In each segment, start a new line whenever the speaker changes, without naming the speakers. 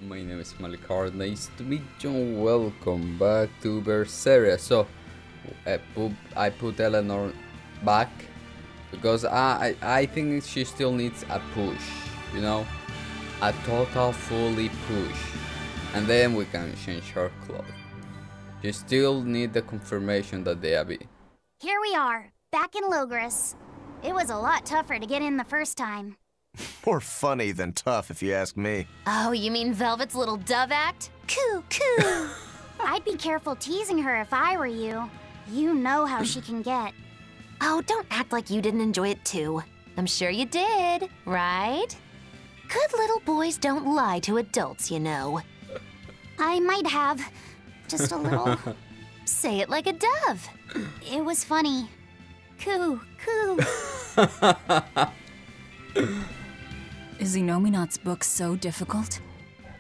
My name is Malikard, nice to meet you. Welcome back to Berseria. So, I put Eleanor back because I think she still needs a push, you know, a total fully push, and then we can change her clothes. You still need the confirmation that they are be.
Here we are, back in Logris. It was a lot tougher to get in the first time.
More funny than tough, if you ask me.
Oh, you mean Velvet's little dove act? Coo Coo!
I'd be careful teasing her if I were you. You know how she can get.
Oh, don't act like you didn't enjoy it too. I'm sure you did, right? Good little boys don't lie to adults, you know.
I might have. Just a little.
Say it like a dove.
It was funny. Coo Coo.
Is Inominat's book so difficult?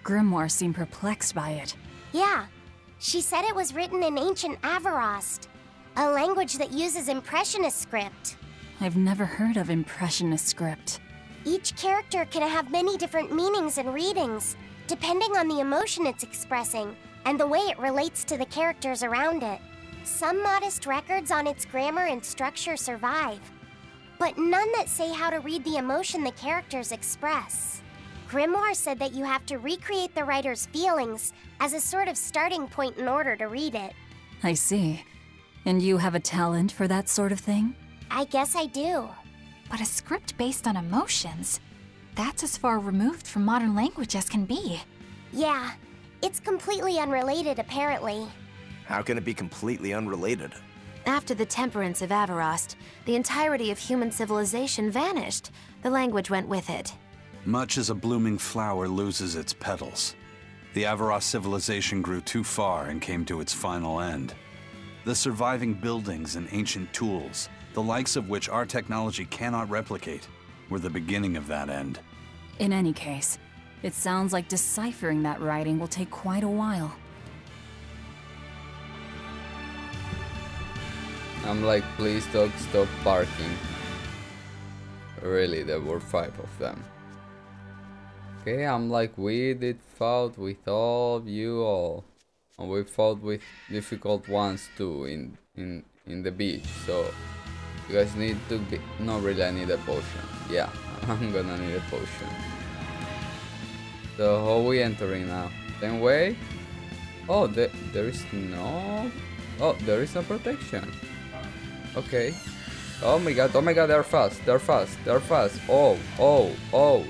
Grimoire seemed perplexed by it.
Yeah. She said it was written in ancient Avarost, a language that uses Impressionist script.
I've never heard of Impressionist script.
Each character can have many different meanings and readings, depending on the emotion it's expressing and the way it relates to the characters around it. Some modest records on its grammar and structure survive, but none that say how to read the emotion the characters express. Grimoire said that you have to recreate the writer's feelings as a sort of starting point in order to read it.
I see. And you have a talent for that sort of thing?
I guess I do.
But a script based on emotions? That's as far removed from modern language as can be.
Yeah, it's completely unrelated apparently.
How can it be completely unrelated?
After the temperance of Avarost, the entirety of human civilization vanished. The language went with it.
Much as a blooming flower loses its petals, the Avarost civilization grew too far and came to its final end. The surviving buildings and ancient tools, the likes of which our technology cannot replicate, were the beginning of that end.
In any case, it sounds like deciphering that writing will take quite a while.
I'm like, please dog, stop barking. Really, there were 5 of them. Okay, I'm like, we did fought with all of you all. And we fought with difficult ones too in the beach, so you guys need to get, no really, I need a potion. Yeah, I'm gonna need a potion. So how are we entering now? Same way? Oh, there is no... Oh, there is no protection. Okay. Oh my god, they're fast, they're fast, they're fast. Oh, oh, oh.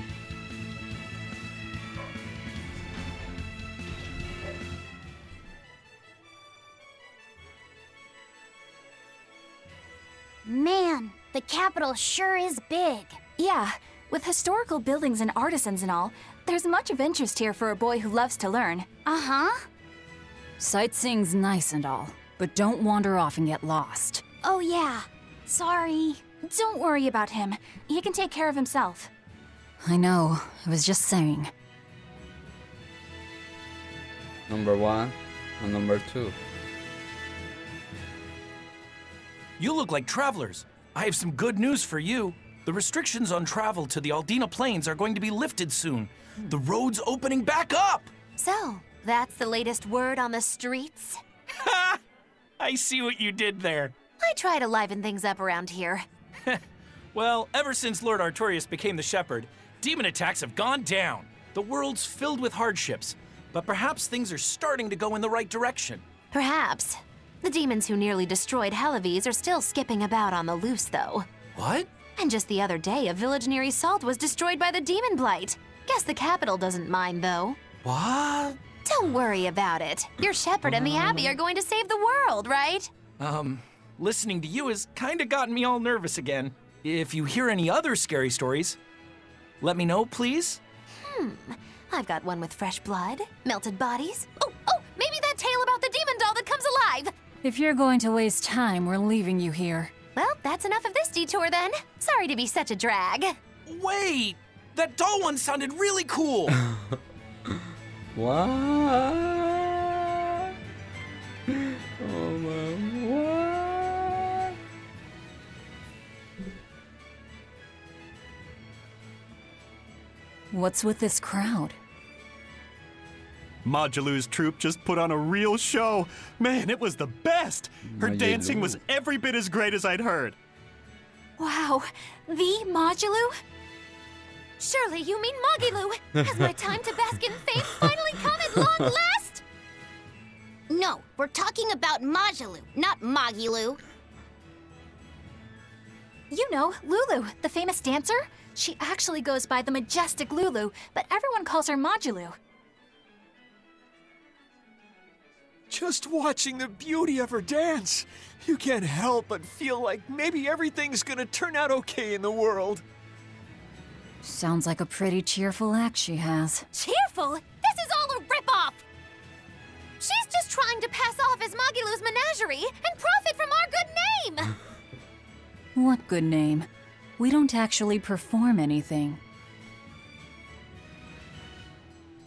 Man, the capital sure is big.
Yeah, with historical buildings and artisans and all, there's much of interest here for a boy who loves to learn.
Uh-huh.
Sightseeing's nice and all, but don't wander off and get lost.
Oh yeah, sorry.
Don't worry about him. He can take care of himself.
I know, I was just saying.
Number 1 and number 2.
You look like travelers. I have some good news for you. The restrictions on travel to the Aldina Plains are going to be lifted soon. The road's opening back up!
So, that's the latest word on the streets?
Ha! I see what you did there.
I try to liven things up around here.
Well, ever since Lord Artorius became the shepherd, demon attacks have gone down. The world's filled with hardships, but perhaps things are starting to go in the right direction.
Perhaps. The demons who nearly destroyed Halaves are still skipping about on the loose, though.
What?
And just the other day, a village near Salt was destroyed by the demon blight. Guess the capital doesn't mind, though.
What?
Don't worry about it. Your shepherd and the abbey are going to save the world, right?
Listening to you has kinda gotten me all nervous again. If you hear any other scary stories, let me know, please.
I've got one with fresh blood, melted bodies. Oh, maybe that tale about the demon doll that comes alive.
If you're going to waste time, we're leaving you here.
Well, that's enough of this detour then. Sorry to be such a drag.
Wait! That doll one sounded really cool!
What? Oh my, what?
What's with this crowd?
Majelu's troupe just put on a real show. Man, it was the best. Her
Majelu.
dancing was every bit as great as I'd heard.
Wow, the Majelu?
Surely you mean Magilu. Has my time to bask in fame finally come at long last?
No, we're talking about Majelu, not Magilu.
You know, Lulu, the famous dancer? She actually goes by the majestic Lulu, but everyone calls her Majelu.
Just watching the beauty of her dance, you can't help but feel like maybe everything's gonna turn out okay in the world.
Sounds like a pretty cheerful act she has.
Cheerful? This is all a ripoff! She's just trying to pass off as Magilu's menagerie and profit from our good name!
What good name? We don't actually perform anything.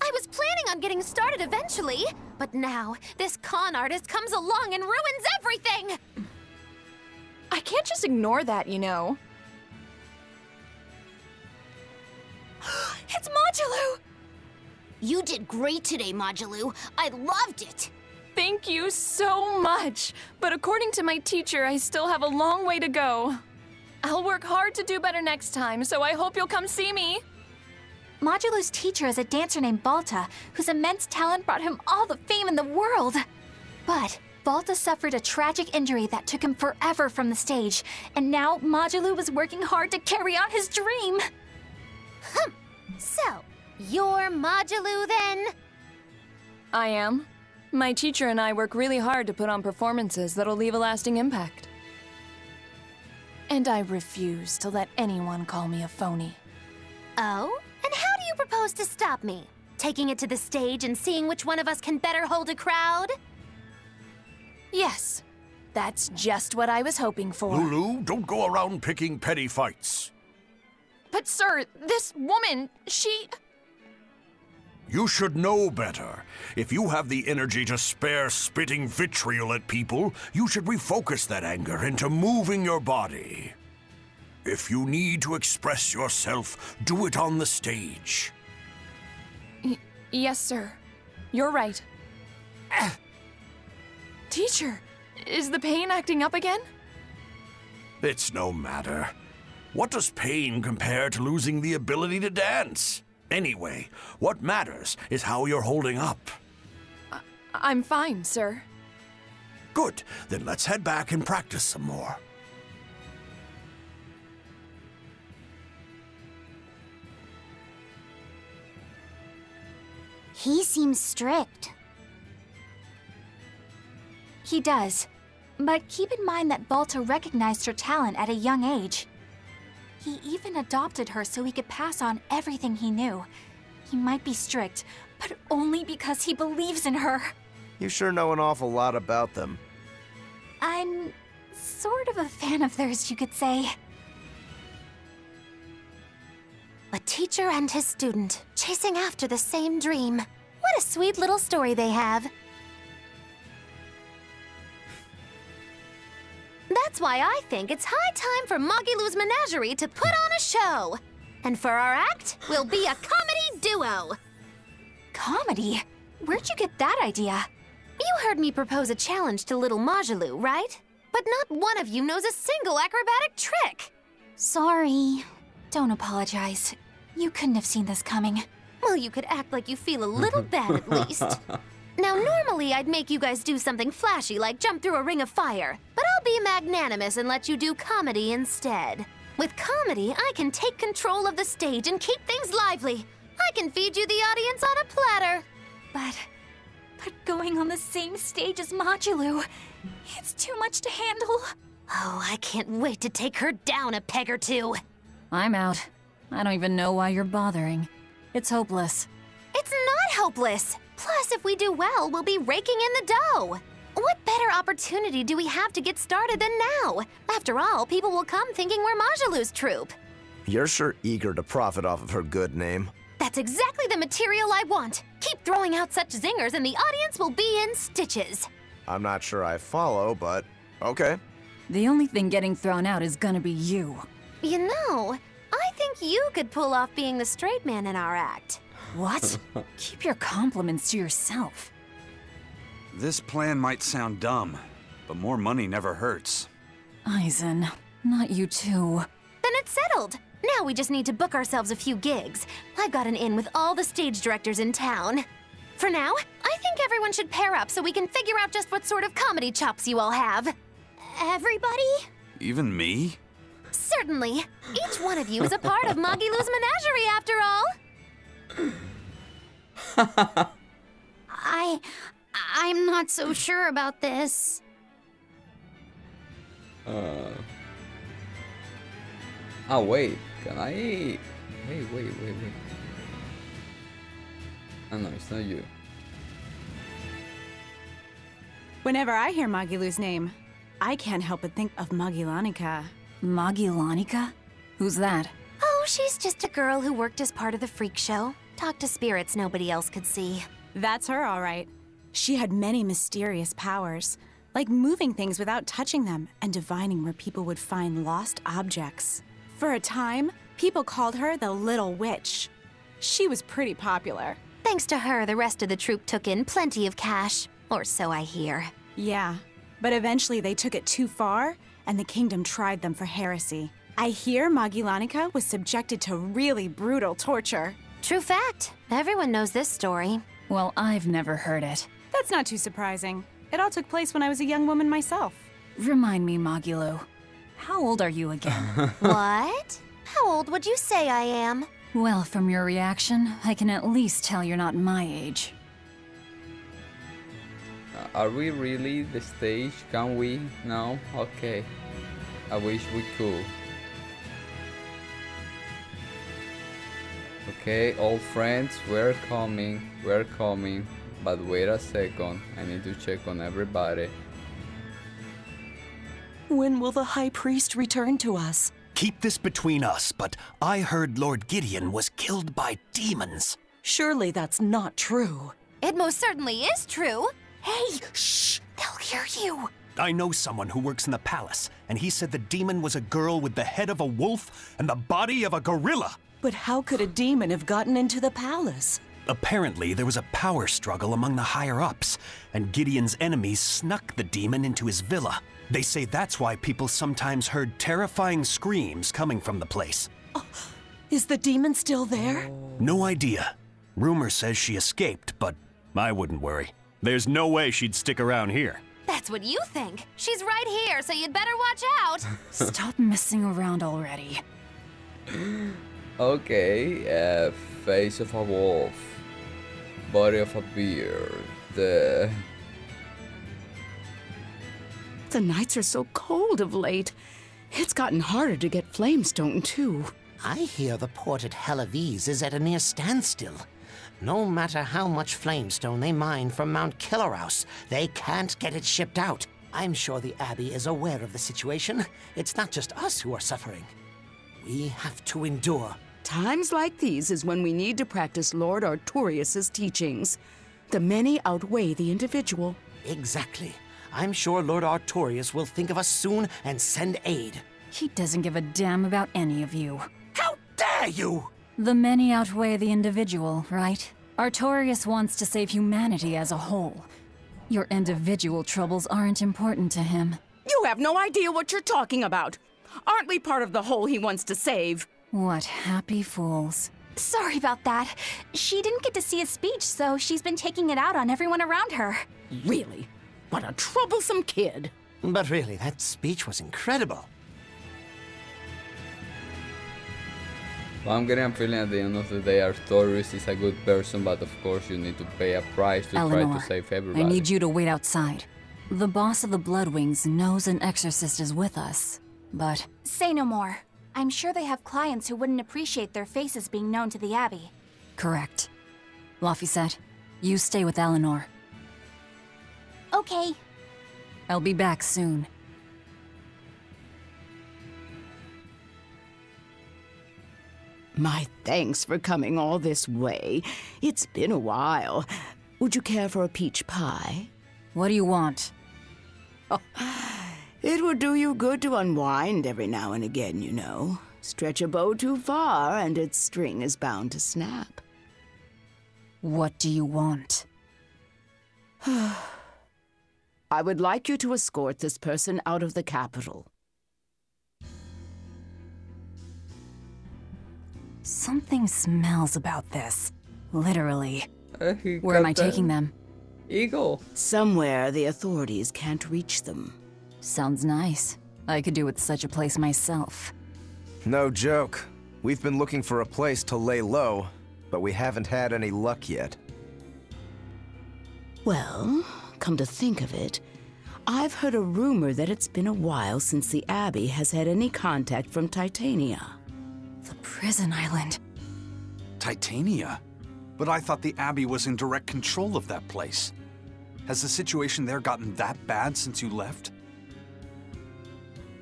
I was planning on getting started eventually, but now this con artist comes along and ruins everything!
I can't just ignore that, you know.
It's Majelu!
You did great today, Majelu. I loved it.
Thank you so much. But according to my teacher, I still have a long way to go. I'll work hard to do better next time, so I hope you'll come see me.
Majelu's teacher is a dancer named Balta, whose immense talent brought him all the fame in the world. But Balta suffered a tragic injury that took him forever from the stage, and now Majelu was working hard to carry out his dream.
So, you're Majelu then?
I am. My teacher and I work really hard to put on performances that'll leave a lasting impact. And I refuse to let anyone call me a phony.
Oh? And how do you propose to stop me? Taking it to the stage and seeing which one of us can better hold a crowd?
Yes, that's just what I was hoping for.
Lulu, don't go around picking petty fights.
But sir, this woman, she...
You should know better. If you have the energy to spare spitting vitriol at people, you should refocus that anger into moving your body. If you need to express yourself, do it on the stage.
Yes, sir. You're right. Teacher, is the pain acting up again?
It's no matter. What does pain compare to losing the ability to dance? Anyway, what matters is how you're holding up.
I'm fine, sir.
Good. Then let's head back and practice some more.
He seems strict.
He does. But keep in mind that Balta recognized her talent at a young age. He even adopted her so he could pass on everything he knew. He might be strict, but only because he believes in her.
You sure know an awful lot about them.
I'm sort of a fan of theirs, you could say.
A teacher and his student, chasing after the same dream. What a sweet little story they have. That's why I think it's high time for Magilu's menagerie to put on a show. And for our act, we'll be a comedy duo.
Comedy? Where'd you get that idea?
You heard me propose a challenge to little Majelu, right? But not one of you knows a single acrobatic trick.
Sorry.
Don't apologize. You couldn't have seen this coming.
Well, you could act like you feel a little bad at least. Now, normally I'd make you guys do something flashy like jump through a ring of fire, but I'll be magnanimous and let you do comedy instead. With comedy, I can take control of the stage and keep things lively. I can feed you the audience on a platter.
But going on the same stage as Majelu, it's too much to handle.
Oh, I can't wait to take her down a peg or two.
I'm out. I don't even know why you're bothering. It's hopeless.
It's not hopeless. Plus, if we do well, we'll be raking in the dough. What better opportunity do we have to get started than now? After all, people will come thinking we're Majelu's troupe.
You're sure eager to profit off of her good name.
That's exactly the material I want. Keep throwing out such zingers and the audience will be in stitches.
I'm not sure I follow, but okay.
The only thing getting thrown out is gonna be you.
You know, I think you could pull off being the straight man in our act.
What? Keep your compliments to yourself.
This plan might sound dumb, but more money never hurts.
Eisen, not you too.
Then it's settled. Now we just need to book ourselves a few gigs. I've got an in with all the stage directors in town. For now, I think everyone should pair up so we can figure out just what sort of comedy chops you all have.
Everybody?
Even me?
Certainly. Each one of you is a part of Magilu's menagerie, after all.
I'm not so sure about this.
Oh wait, can I? Wait. Oh no, it's not you.
Whenever I hear Magilu's name, I can't help but think of Magilanica.
Magilanica? Who's that?
Oh, she's just a girl who worked as part of the freak show. Talked to spirits nobody else could see.
That's her, all right. She had many mysterious powers, like moving things without touching them and divining where people would find lost objects. For a time, people called her the Little Witch. She was pretty popular.
Thanks to her, the rest of the troupe took in plenty of cash. Or so I hear.
Yeah, but eventually they took it too far, and the kingdom tried them for heresy. I hear Magilanica was subjected to really brutal torture.
True fact. Everyone knows this story.
Well, I've never heard it.
That's not too surprising. It all took place when I was a young woman myself.
Remind me, Majelu. How old are you again?
What? How old would you say I am?
Well, from your reaction, I can at least tell you're not my age.
Are we really the stage? Can we? No? Okay. I wish we could. Okay, old friends, we're coming. But wait a second, I need to check on everybody.
When will the High Priest return to us?
Keep this between us, but I heard Lord Gideon was killed by demons.
Surely that's not true.
It most certainly is true.
Hey, shh! They'll hear you.
I know someone who works in the palace, and he said the demon was a girl with the head of a wolf and the body of a gorilla.
But how could a demon have gotten into the palace?
Apparently, there was a power struggle among the higher-ups, and Gideon's enemies snuck the demon into his villa. They say that's why people sometimes heard terrifying screams coming from the place.
Oh, is the demon still there?
No idea. Rumor says she escaped, but I wouldn't worry. There's no way she'd stick around here.
That's what you think. She's right here, so you'd better watch out.
Stop messing around already.
Okay, face of a wolf, body of a beard.
The nights are so cold of late. It's gotten harder to get flamestone, too.
I hear the port at Helavis is at a near standstill. No matter how much flamestone they mine from Mount Killerhouse, they can't get it shipped out. I'm sure the Abbey is aware of the situation. It's not just us who are suffering. We have to endure.
Times like these is when we need to practice Lord Artorius' teachings. The many outweigh the individual.
Exactly. I'm sure Lord Artorius will think of us soon and send aid.
He doesn't give a damn about any of you.
How dare you!
The many outweigh the individual, right? Artorius wants to save humanity as a whole. Your individual troubles aren't important to him.
You have no idea what you're talking about. Aren't we part of the whole he wants to save?
What happy fools.
Sorry about that. She didn't get to see his speech, so she's been taking it out on everyone around her.
Really? What a troublesome kid.
But really, that speech was incredible.
Well, I'm getting a feeling at the end of the day Artorius is a good person, but of course you need to pay a price to
Eleanor,
try to save everybody.
I need you to wait outside. The boss of the Bloodwings knows an exorcist is with us, but...
Say no more. I'm sure they have clients who wouldn't appreciate their faces being known to the Abbey.
Correct. Laphicet, you stay with Eleanor.
Okay.
I'll be back soon.
My thanks for coming all this way. It's been a while. Would you care for a peach pie?
What do you want?
Oh, it would do you good to unwind every now and again, you know. Stretch a bow too far and its string is bound to snap.
What do you want?
I would like you to escort this person out of the capital.
Something smells about this. Literally. Where am I taking them?
Eagle.
Somewhere the authorities can't reach them.
Sounds nice. I could do with such a place myself.
No joke. We've been looking for a place to lay low, but we haven't had any luck yet.
Well, come to think of it, I've heard a rumor that it's been a while since the Abbey has had any contact from Titania.
The prison island.
Titania? But I thought the Abbey was in direct control of that place. Has the situation there gotten that bad since you left?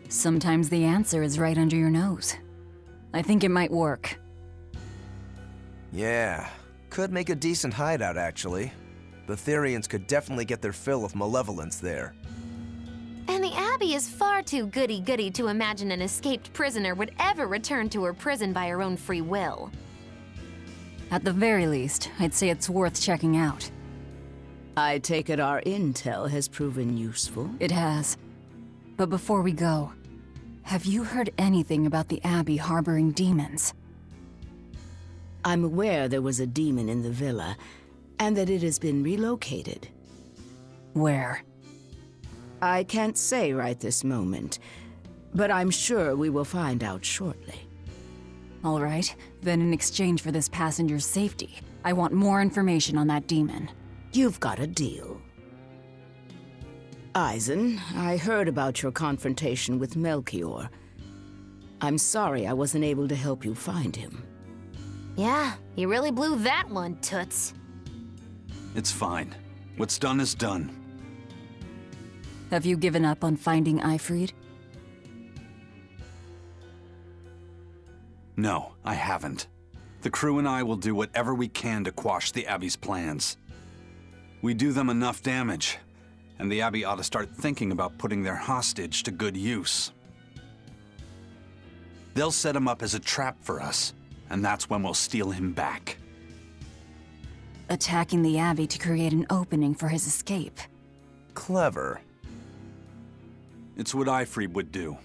Sometimes the answer is right under your nose. I think it might work.
Yeah, could make a decent hideout, actually. The Therians could definitely get their fill of malevolence there.
And the Abbey is far too goody-goody to imagine an escaped prisoner would ever return to her prison by her own free will.
At the very least, I'd say it's worth checking out.
I take it our intel has proven useful.
It has. But before we go, have you heard anything about the Abbey harboring demons?
I'm aware there was a demon in the villa, and that it has been relocated.
Where?
I can't say right this moment, but I'm sure we will find out shortly.
All right, then in exchange for this passenger's safety, I want more information on that demon.
You've got a deal. Eisen, I heard about your confrontation with Melchior. I'm sorry I wasn't able to help you find him.
Yeah, you really blew that one, Toots.
It's fine. What's done is done.
Have you given up on finding Ifrid?
No, I haven't. The crew and I will do whatever we can to quash the Abbey's plans. We do them enough damage, and the Abbey ought to start thinking about putting their hostage to good use. They'll set him up as a trap for us, and that's when we'll steal him back.
Attacking the Abbey to create an opening for his escape.
Clever.
It's what Ifrid would do.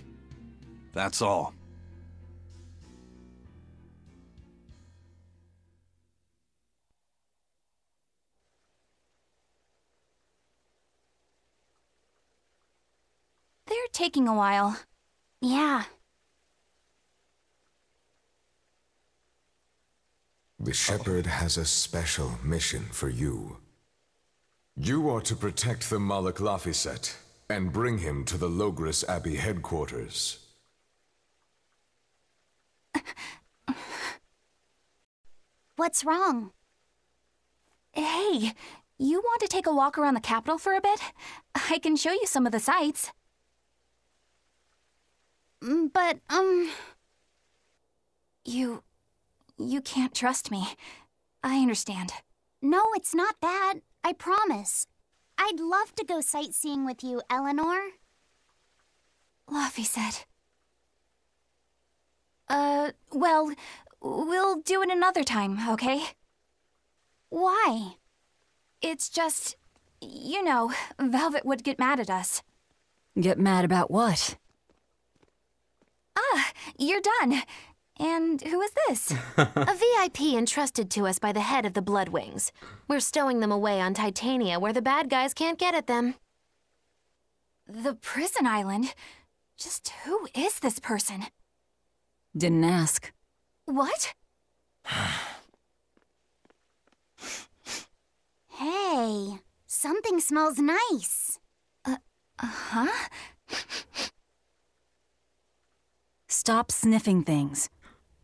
That's all.
They're taking a while.
Yeah.
The Shepherd has a special mission for you. You are to protect the Malak Laphicet and bring him to the Logres Abbey headquarters.
What's wrong?
Hey, you want to take a walk around the capital for a bit? I can show you some of the sights.
But,
You can't trust me. I understand.
No, it's not that. I promise. I'd love to go sightseeing with you, Eleanor.
Laphicet. Well, we'll do it another time, okay?
Why?
It's just, you know, Velvet would get mad at us.
Get mad about what?
Ah, you're done. And who is this?
A VIP entrusted to us by the head of the Bloodwings. We're stowing them away on Titania where the bad guys can't get at them.
The prison island? Just who is this person?
Didn't ask.
What?
Hey, something smells nice.
Huh?
Stop sniffing things.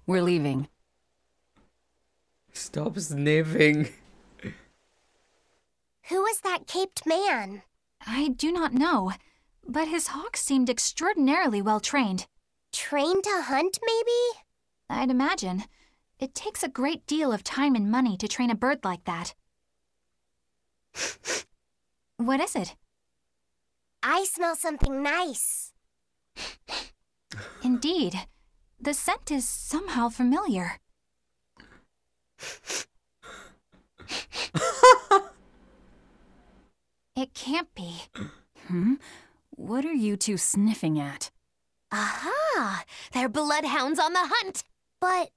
We're leaving.
Stop sniffing.
Who is that caped man?
I do not know, but his hawk seemed extraordinarily well trained.
Trained to hunt, maybe?
I'd imagine. It takes a great deal of time and money to train a bird like that. What is it?
I smell something nice.
Indeed. The scent is somehow familiar. can't be.
What are you two sniffing at?
Aha! They're bloodhounds on the hunt!
But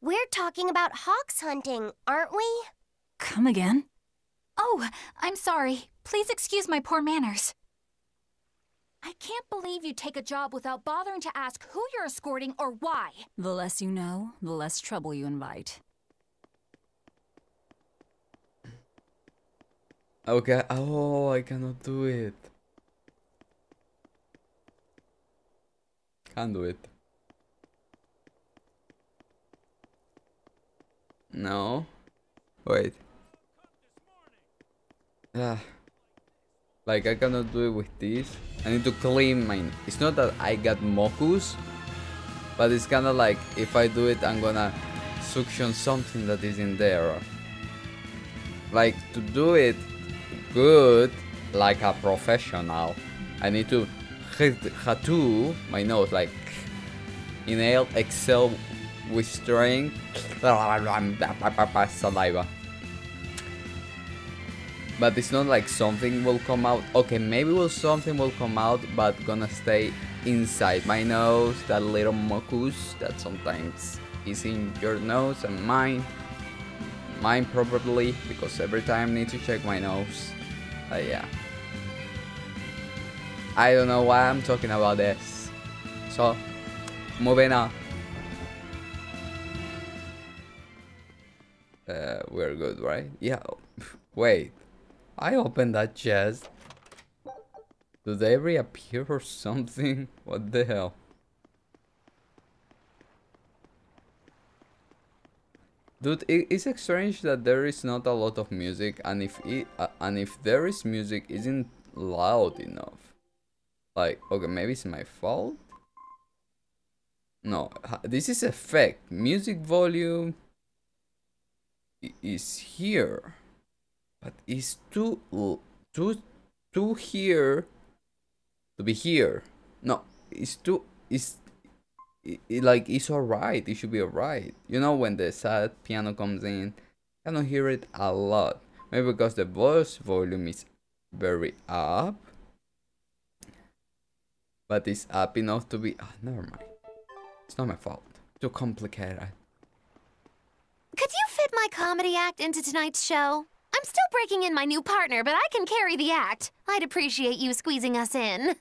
we're talking about hawks hunting, aren't we?
Come again?
Oh, I'm sorry. Please excuse my poor manners. I can't believe you take a job without bothering to ask who you're escorting or why.
The less you know, the less trouble you invite.
Okay. Oh, I cannot do it. Can't do it. No. Wait. Like, I cannot do it with this. I need to clean mine. It's not that I got mucus, but it's kind of like if I do it, I'm gonna suction something that is in there. Like, to do it good, like a professional, I need to tattoo my nose, like inhale, exhale with strength, saliva. But it's not like something will come out. Okay, maybe something will come out, but gonna stay inside my nose. That little mucus that sometimes is in your nose and mine probably, because every time I need to check my nose. Yeah. I don't know why I'm talking about this. So, moving on. We're good, right? Yeah. Wait. I opened that chest. Do they reappear or something? What the hell? Dude, it's strange that there is not a lot of music, and if there is music, isn't loud enough. Like, okay, maybe it's my fault. No, this is effect. Music volume is here, but it's too here to be here. No, it's too. Like, it's alright. It should be alright. You know, when the sad piano comes in, I don't hear it a lot. Maybe because the voice volume is very up. But it's up enough to be... never mind. It's not my fault. Too complicated.
Could you fit my comedy act into tonight's show? I'm still breaking in my new partner, but I can carry the act. I'd appreciate you squeezing us in.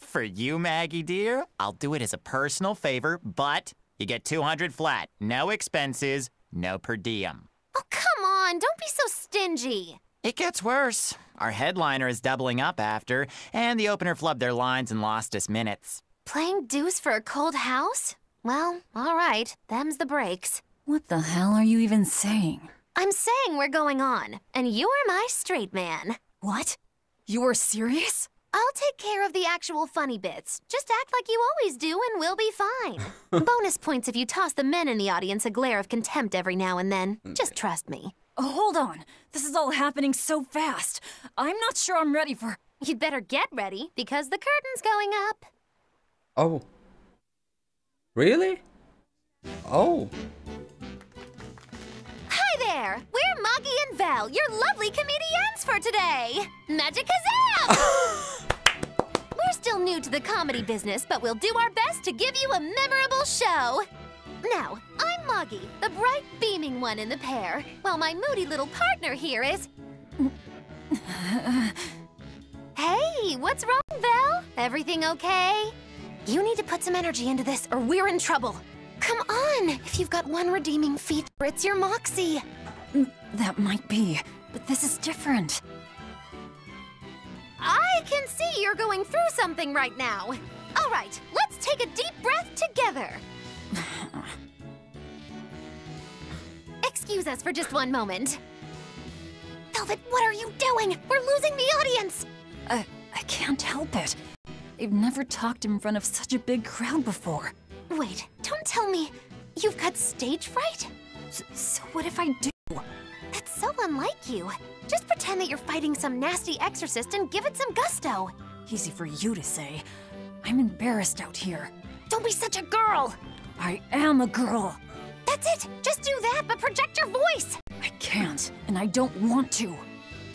For you, Maggie dear, I'll do it as a personal favor, but you get 200 flat. No expenses, no per diem.
Oh, come on. Don't be so stingy.
It gets worse. Our headliner is doubling up after, and the opener flubbed their lines and lost us minutes.
Playing deuce for a cold house? Well, all right. Them's the breaks.
What the hell are you even saying?
I'm saying we're going on, and you're my straight man.
What? You are serious?
I'll take care of the actual funny bits. Just act like you always do and we'll be fine. Bonus points if you toss the men in the audience a glare of contempt every now and then. Okay. Just trust me.
Oh, hold on. This is all happening so fast. I'm not sure I'm ready for...
You'd better get ready, because the curtain's going up.
Oh. Really? Oh.
Hi there! We're Magi and Val, your lovely comedians for today! Magikazam! We're still new to the comedy business, but we'll do our best to give you a memorable show. Now, I'm Magi, the bright, beaming one in the pair, while my moody little partner here is... Hey, what's wrong, Val? Everything okay? You need to put some energy into this, or we're in trouble. Come on! If you've got one redeeming feature, it's your moxie.
That might be, but this is different.
I can see you're going through something right now. All right, let's take a deep breath together. Excuse us for just one moment. Velvet, what are you doing? We're losing the audience.
I can't help it. I've never talked in front of such a big crowd before.
Wait, don't tell me you've got stage fright?
So what if I do?
That's so unlike you. Just pretend that you're fighting some nasty exorcist and give it some gusto.
Easy for you to say. I'm embarrassed out here.
Don't be such a girl.
I am a girl.
That's it. Just do that, but project your voice.
I can't, and I don't want to.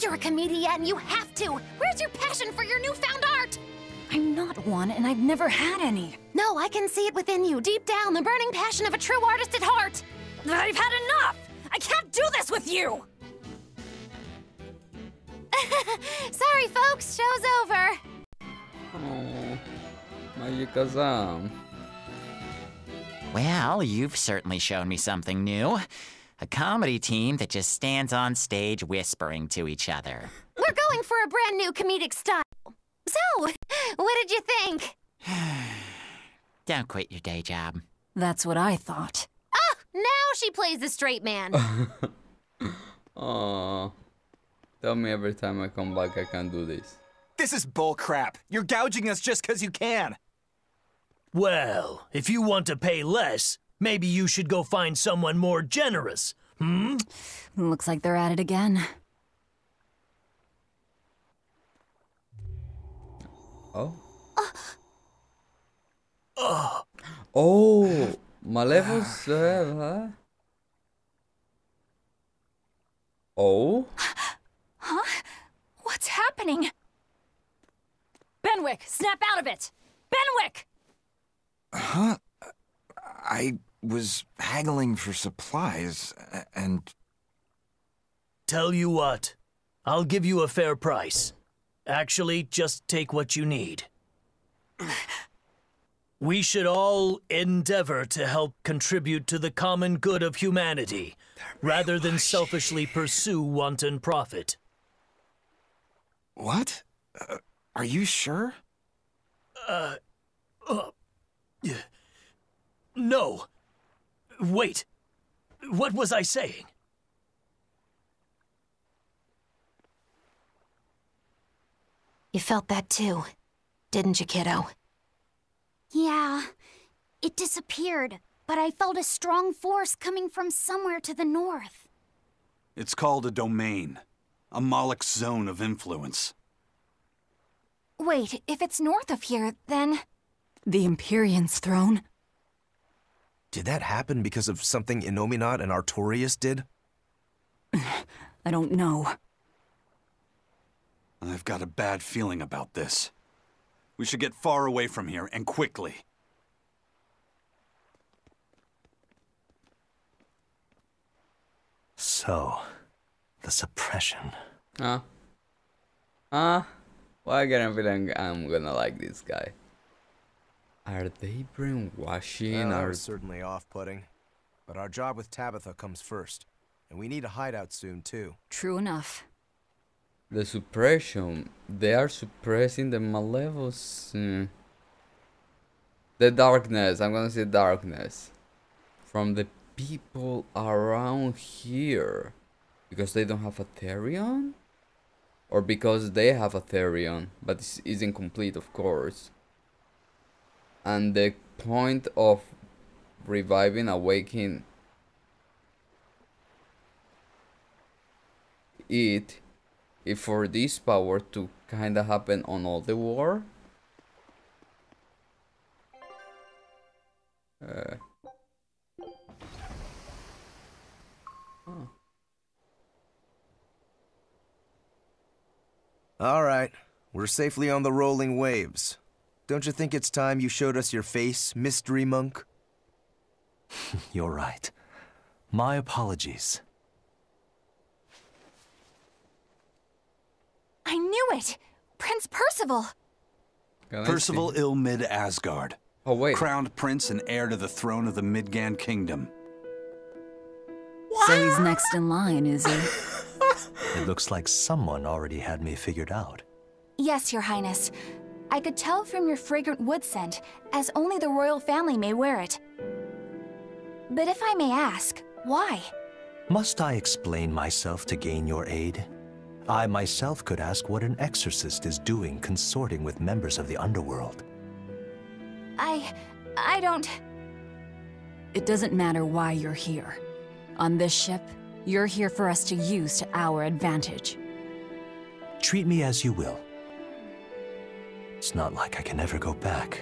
You're a comedian, you have to! Where's your passion for your newfound art?
I'm not one, and I've never had any.
No, I can see it within you, deep down, the burning passion of a true artist at heart.
I've had enough! I can't do this with you!
Sorry, folks, show's over.
Oh, Magikazam.
Well, you've certainly shown me something new. A comedy team that just stands on stage whispering to each other.
We're going for a brand new comedic style. So, what did you think?
Don't quit your day job.
That's what I thought.
Oh, now she plays the straight man.
Oh, tell me every time I come back I can do this.
This is bullcrap. You're gouging us just because you can.
Well, if you want to pay less, maybe you should go find someone more generous, hmm?
Looks like they're at it again.
Oh. Oh, Malevol's huh? Oh?
Huh? What's happening? Benwick, snap out of it! Benwick!
Huh? I was haggling for supplies, and...
Tell you what, I'll give you a fair price. Actually, just take what you need. We should all endeavor to help contribute to the common good of humanity, rather than selfishly pursue wanton profit.
What? Are you sure?
No. Wait. What was I saying?
You felt that too, didn't you, kiddo?
Yeah, it disappeared, but I felt a strong force coming from somewhere to the north.
It's called a domain. A Moloch zone of influence.
Wait, if it's north of here, then...
The Empyrean's throne?
Did that happen because of something Innominat and Artorias did?
I don't know.
I've got a bad feeling about this. We should get far away from here, and quickly.
So, the suppression.
Well, I get a feeling I'm gonna like this guy. Are they brainwashing?
That was certainly off-putting. But our job with Tabitha comes first. And we need a hideout soon, too.
True enough.
The suppression. They are suppressing the Malevos. The darkness. I'm gonna say darkness. From the people around here. Because they don't have a Therion? Or because they have a Therion, but it's incomplete, of course. And the point of reviving, awakening it is for this power to kinda happen on all the war.
All right, we're safely on the rolling waves. Don't you think it's time you showed us your face, Mystery Monk?
You're right. My apologies.
I knew it! Prince Percival!
Percival Ilmid Asgard.
Oh, wait.
Crowned prince and heir to the throne of the Midgand kingdom.
So he's next in line, is he?
It looks like someone already had me figured out.
Yes, Your Highness. I could tell from your fragrant wood scent, as only the royal family may wear it. But if I may ask, why?
Must I explain myself to gain your aid? I myself could ask what an exorcist is doing consorting with members of the underworld.
I don't...
It doesn't matter why you're here. On this ship, you're here for us to use to our advantage.
Treat me as you will. It's not like I can ever go back.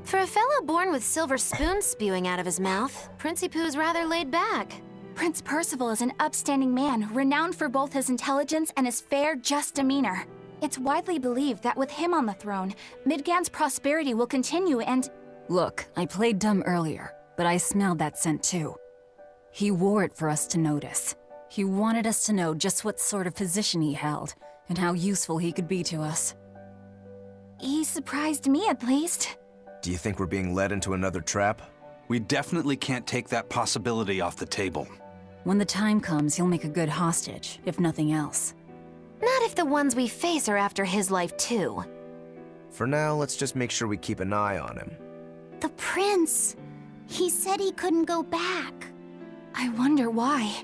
For a fellow fellow born with silver spoons spewing out of his mouth, Princey Poo's rather laid back.
Prince Percival is an upstanding man, renowned for both his intelligence and his fair, just demeanor. It's widely believed that with him on the throne, Midgand's prosperity will continue and...
Look, I played dumb earlier, but I smelled that scent too. He wore it for us to notice. He wanted us to know just what sort of position he held, and how useful he could be to us.
He surprised me, at least.
Do you think we're being led into another trap?
We definitely can't take that possibility off the table.
When the time comes, he'll make a good hostage, if nothing else.
Not if the ones we face are after his life too.
For now, let's just make sure we keep an eye on him.
The prince. He said he couldn't go back.
I wonder why.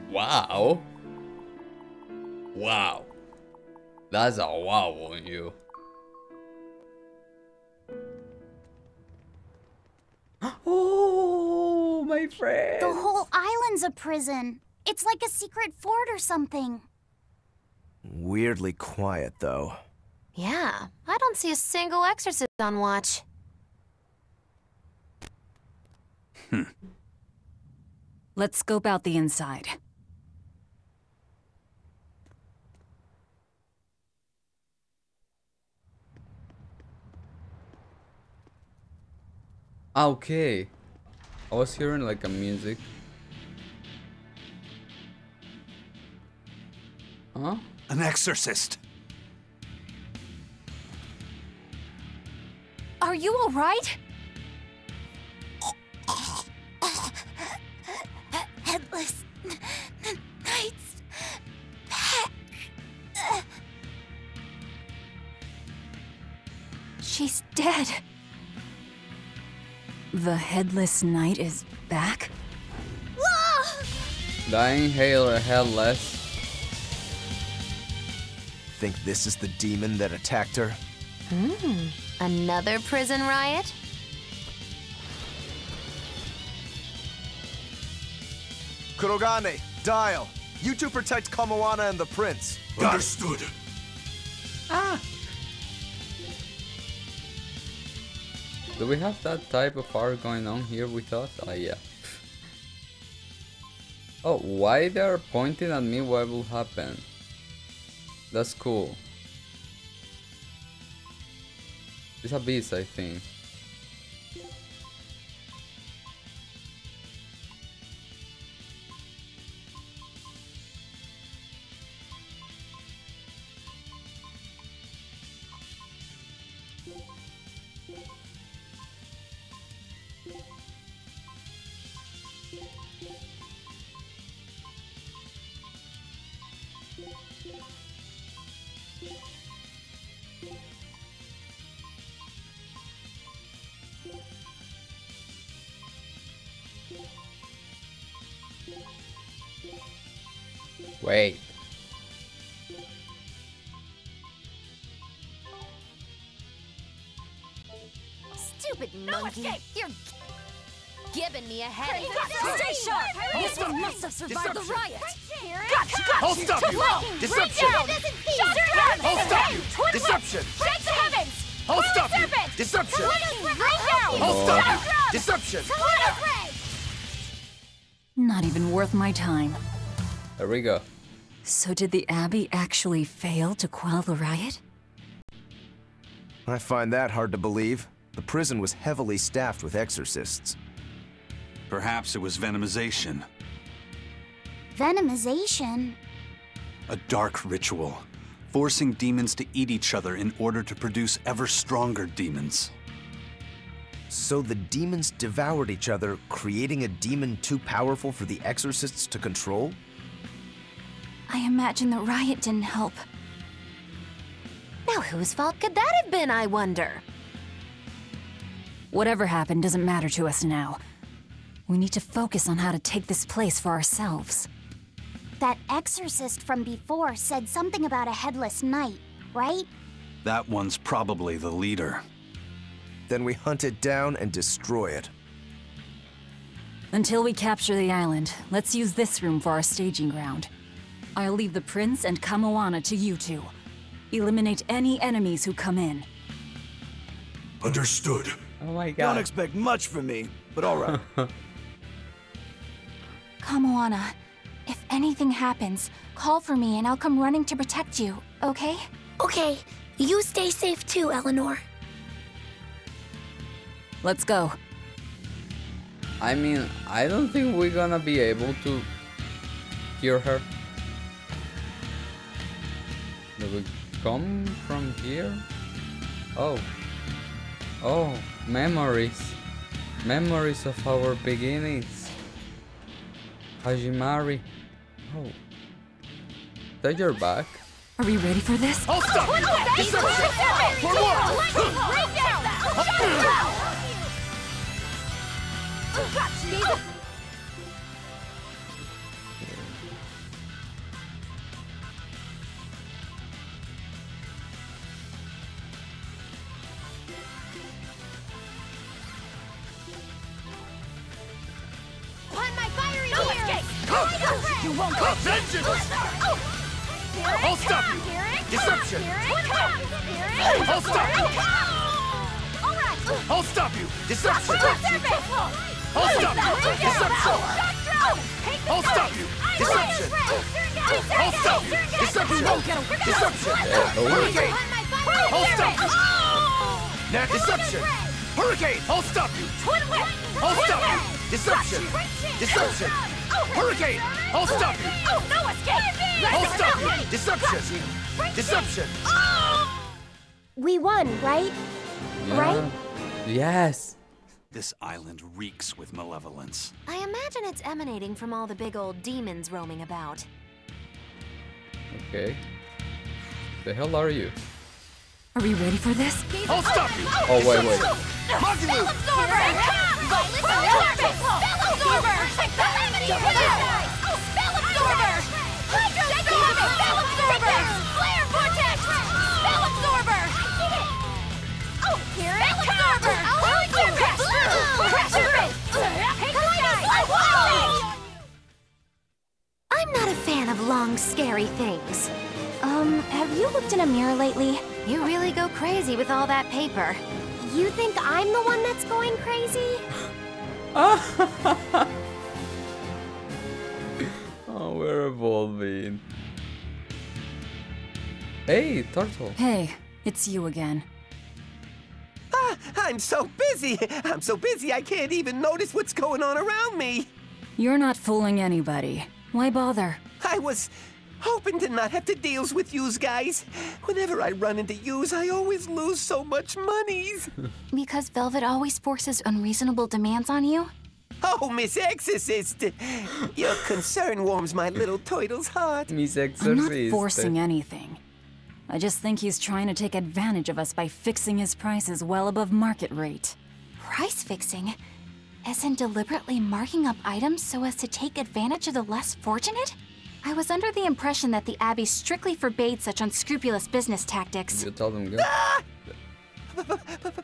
Wow. Wow. That's a wow on you. Oh, my friend.
The whole island's a prison. It's like a secret fort or something.
Weirdly quiet, though.
Yeah, I don't see a single exorcist on watch.
Let's scope out the inside.
Okay. I was hearing like a music. Huh?
An exorcist.
Are you all right?
Headless Knight's back.
She's dead.
The Headless Knight is back?
Dying Hail or Headless.
Think this is the demon that attacked her?
Another prison riot?
Kurogane, Dial, you two protect Kamoana and the prince.
Understood.
Do we have that type of art going on here with us? Yeah. Oh, why they're pointing at me? What will happen? That's cool. It's a beast, I think. Wait.
Stupid monkey. You're giving me a headache.
Stay sharp! This one must have survived the riot!
Hold up, you! Deception! Hold up, you! Deception! Hold up, you! Deception! Hold up, you! Deception!
Not even worth my time.
There we go.
So did the Abbey actually fail to quell the riot?
I find that hard to believe. The prison was heavily staffed with exorcists.
Perhaps it was venomization.
Venomization?
A dark ritual, forcing demons to eat each other in order to produce ever stronger demons.
So the demons devoured each other, creating a demon too powerful for the exorcists to control?
I imagine the riot didn't help.
Now whose fault could that have been, I wonder?
Whatever happened doesn't matter to us now. We need to focus on how to take this place for ourselves.
That exorcist from before said something about a headless knight, right?
That one's probably the leader.
Then we hunt it down and destroy it.
Until we capture the island, let's use this room for our staging ground. I'll leave the prince and Kamoana to you two. Eliminate any enemies who come in.
Understood.
Oh my god.
Don't expect much from me, but all right.
Kamoana, if anything happens, call for me and I'll come running to protect you, okay?
Okay. You stay safe too, Eleanor.
Let's go.
I mean, I don't think we're gonna be able to cure her. Do we come from here? Oh. Oh, memories. Memories of our beginnings. Hajimari. Oh. Is that your back?
Are we ready for this?
Hold stop! Deception! For what?
You won't get
vengeance! I'll stop you! Deception! I'll stop you! I'll stop you! Deception! I'll stop you! Deception! I'll stop you! Deception! I'll stop you! Deception! Deception! Hurricane! I'll stop you! Now deception! Hurricane! I'll stop you! I'll stop you! Deception! Deception! Hurricane! I'll stop you!
No escape!
I'll stop you! Deception! Deception!
We won, right?
Yeah.
Right?
Yes.
This island reeks with malevolence.
I imagine it's emanating from all the big old demons roaming about.
Okay. The hell are you?
Are we ready for this?
I'll stop you!
Oh, wait, wait.
Majelu!
I'm not a fan of long, scary things.
Have you looked in a mirror lately?
You really go crazy with all that paper.
You think I'm the one that's going crazy?
Oh, we're evolving. Hey, Turtle.
Hey, it's you again.
I'm so busy. I'm so busy I can't even notice what's going on around me.
You're not fooling anybody. Why bother?
I was hoping to not have to deal with yous guys. Whenever I run into yous, I always lose so much monies.
Because Velvet always forces unreasonable demands on you?
Oh, Miss Exorcist! Your concern warms my little turtle's heart.
Miss Exorcist.
I'm not forcing anything. I just think he's trying to take advantage of us by fixing his prices well above market rate.
Price fixing? As in deliberately marking up items so as to take advantage of the less fortunate? I was under the impression that the Abbey strictly forbade such unscrupulous business tactics.
You told him go.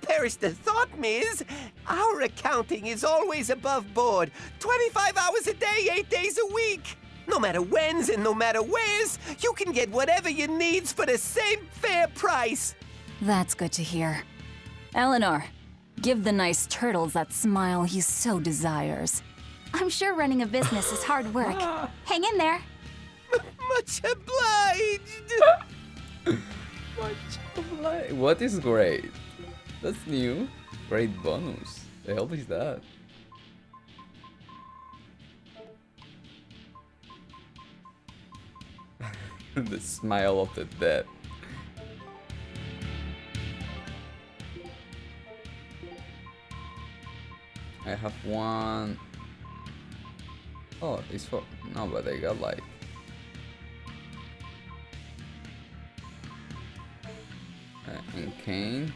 Perish the thought, Miss. Our accounting is always above board. 25 hours a day, 8 days a week. No matter whens and no matter wheres, you can get whatever you needs for the same fair price.
That's good to hear. Eleanor, give the nice Turtles that smile he so desires.
I'm sure running a business is hard work. Hang in there.
Much obliged.
Much obliged. What is great? That's new. Great bonus. The hell is that? The smile of the dead. I have one. Oh, it's for no, but I got like. Uncaned.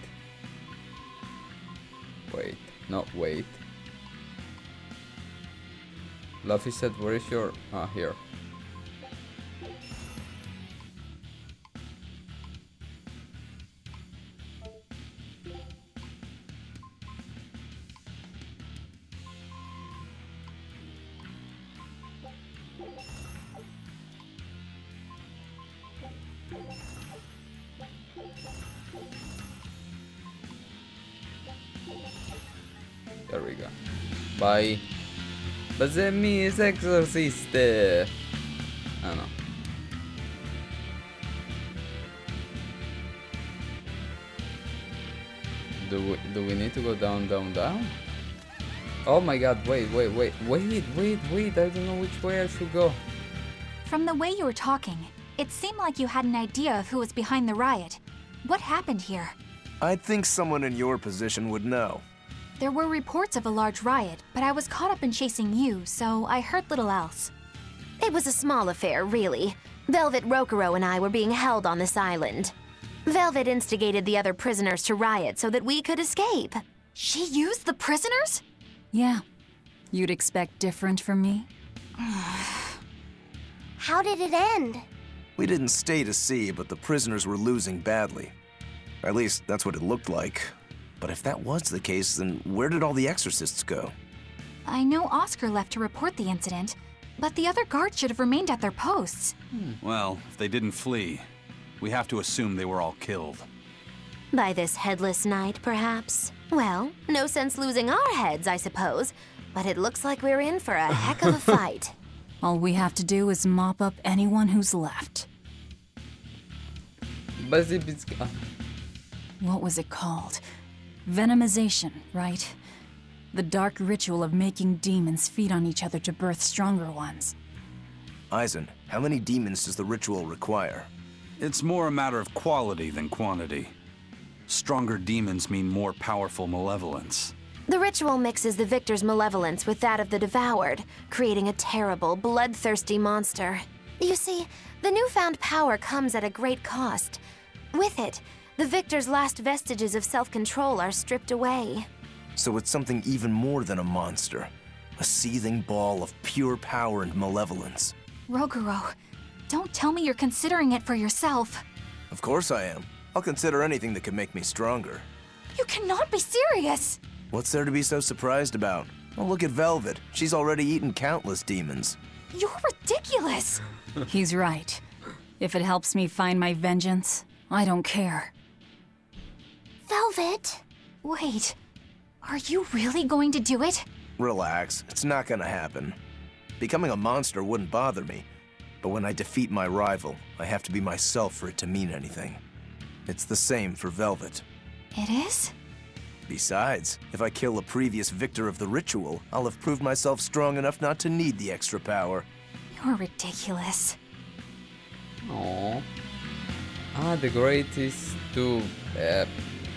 Wait, not wait. Luffy said, "Where is your?" Ah, here. Bye. But the me is exorcist. I don't know. Do we need to go down, down, down? Oh my god, wait, I don't know which way I should go.
From the way you were talking, it seemed like you had an idea of who was behind the riot. What happened here?
I'd think someone in your position would know.
There were reports of a large riot, but I was caught up in chasing you, so I heard little else.
It was a small affair, really. Velvet Rokurou and I were being held on this island. Velvet instigated the other prisoners to riot so that we could escape.
She used the prisoners?
Yeah. You'd expect different from me?
How did it end?
We didn't stay to see, but the prisoners were losing badly. At least, that's what it looked like. But if that was the case, then where did all the exorcists go?
I know Oscar left to report the incident, but the other guards should have remained at their posts.
Well, if they didn't flee, we have to assume they were all killed.
By this headless night, perhaps? Well, no sense losing our heads, I suppose. But it looks like we're in for a heck of a fight.
All we have to do is mop up anyone who's left. What was it called? Venomization, right? The dark ritual of making demons feed on each other to birth stronger ones.
Eisen, how many demons does the ritual require?
It's more a matter of quality than quantity. Stronger demons mean more powerful malevolence.
The ritual mixes the victor's malevolence with that of the devoured, creating a terrible, bloodthirsty monster. You see, the newfound power comes at a great cost. With it, the victor's last vestiges of self-control are stripped away.
So it's something even more than a monster. A seething ball of pure power and malevolence.
Rokurou, don't tell me you're considering it for yourself.
Of course I am. I'll consider anything that can make me stronger.
You cannot be serious!
What's there to be so surprised about? Well, look at Velvet. She's already eaten countless demons.
You're ridiculous!
He's right. If it helps me find my vengeance, I don't care.
Velvet?
Wait, are you really going to do it?
Relax, it's not gonna happen. Becoming a monster wouldn't bother me, but when I defeat my rival, I have to be myself for it to mean anything. It's the same for Velvet.
It is?
Besides, if I kill a previous victor of the ritual, I'll have proved myself strong enough not to need the extra power.
You're ridiculous.
Aww. The greatest to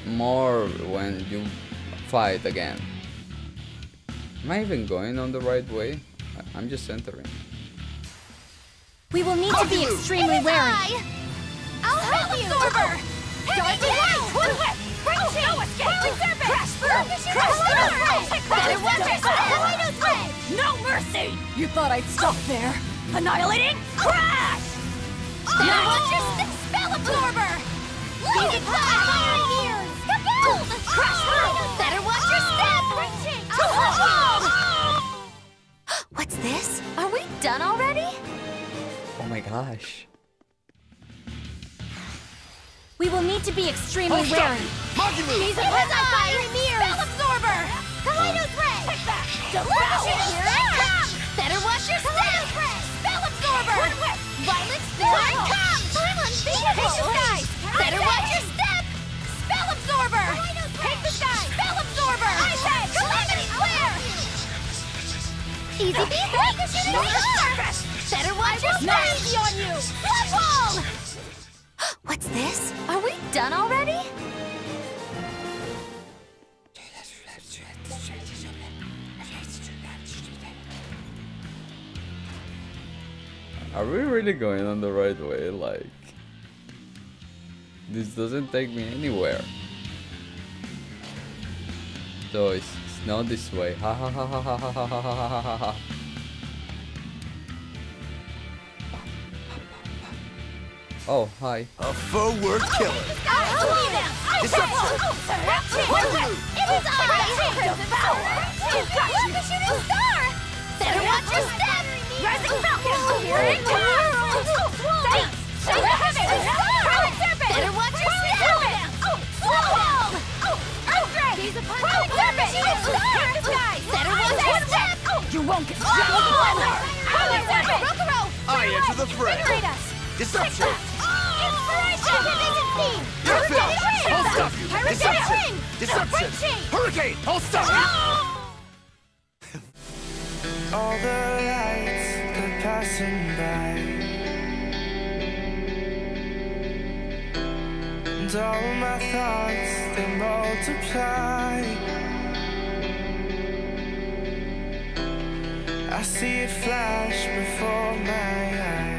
more when you fight again. Am I even going on the right way? I'm just entering.
We will need to be extremely wary.
I'll help you! Absorber!
Dark Whip! Crash
Better watch yourself!
No mercy! You thought I'd stop there? Annihilating crash!
Better watch your spell absorber! Lightning fire ears! Better watch your step! What's this? Are we done already?
Oh my gosh.
We will need to be extremely wary.
Majelu!
These are fire mirrors!
Spell absorber! Kaleidos's ray! Better watch your step! Spell absorber! Violet spell! I'm unbeatable! Better watch your step! Spell absorber! Take the sky! Spell absorber! Calamity flare! Easy peasy! Better watch your step!
Easy on you!
Blood wall! What's this? Are we done already?
Are we really going on the right way? Like, this doesn't take me anywhere. So it's not this way. Ha ha ha ha ha ha ha ha ha ha ha. Oh, hi.
A forward killer.
Deception!
It is I! Shooting star! Better watch your step!
Rising Falcon! Here it comes!
Better watch your step! Slow wall! Earthdrake! Better watch your step!
won't get
I enter the fray. Deception. You're finished. I'll stop you. Deception. Deception. Hurricane. I'll stop you.
All the lights, they're passing by, and all my thoughts, they multiply. I see it flash before my eyes.